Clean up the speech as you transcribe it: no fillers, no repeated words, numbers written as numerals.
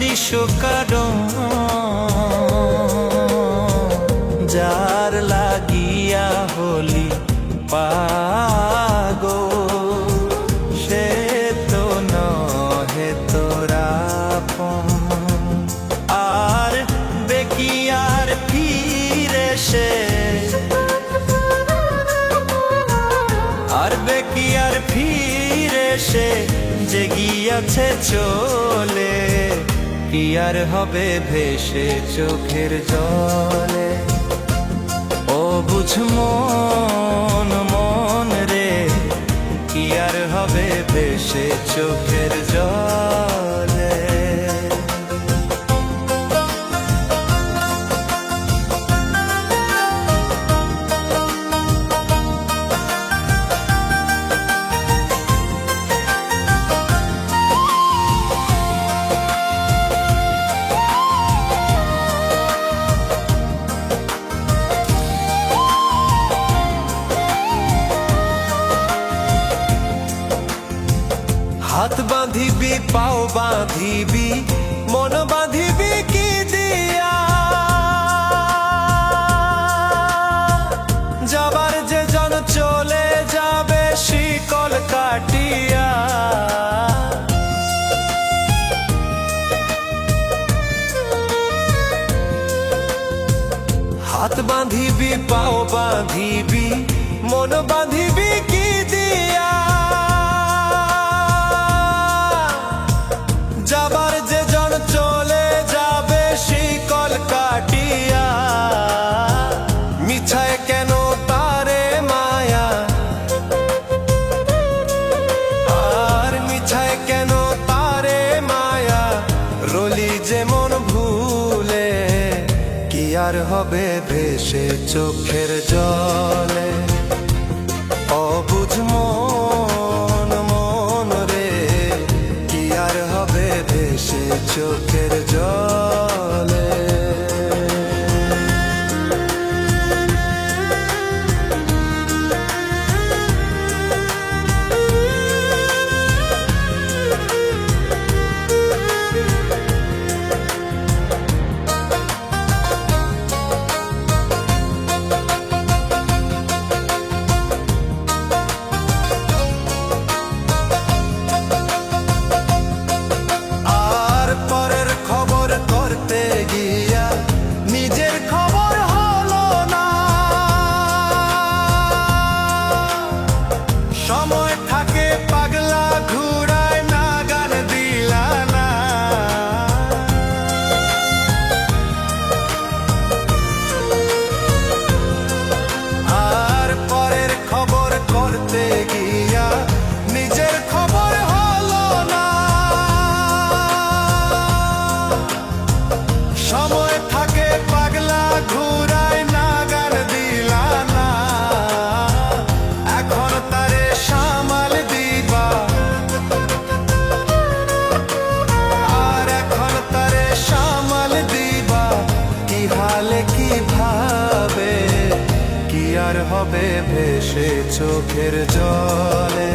বিষকারণ যার লাগিয়া হলি পাগল, সে তো নহে তোরা আর বেকিয়ার ফিরে সে, আর বেকিয়ার ফিরে সে যে গিয়াছে চলে, কি আর হবে ভেসে চোখের জলে। ও বুঝ মন মন রে, কি আর হবে ভেসে চোখের জলে। হাত বাঁধিবি পাও বাঁধিবি মন বাঁধিবি কি দিয়া, যাবার যে জন চলে যাবে শিকল কাটিয়া। হাত বাঁধিবি পাও বাঁধিবি মন বাঁধিবি কি দিয়া, যাবার যে জন চলে যাবে শিকল কাটিয়া। মিছায় কেন তারে মায়া, আর মিছায় কেন তারে মায়া, রলি যেমন ভুলে, কি আর হবে ভেসে চোখের জলে। অবুঝ মন মন রে, কি আর হবে ভেসে চোখের জলে। করতে গিয়া নিজের খবর হলো না, সময় থাকে পাগলা ঘুরায় না গান দিলা না। আর পরের খবর করতে গিয়া নিজের খবর হলো না, সময় থাকে পাগলা ঘুরায় না গান দিলা না। এখন তারে সামাল দিবা, আর এখন তারে সামাল দিবা, কি হালে কি ভাবে, কি আর হবে ভেসে চোখের জলে।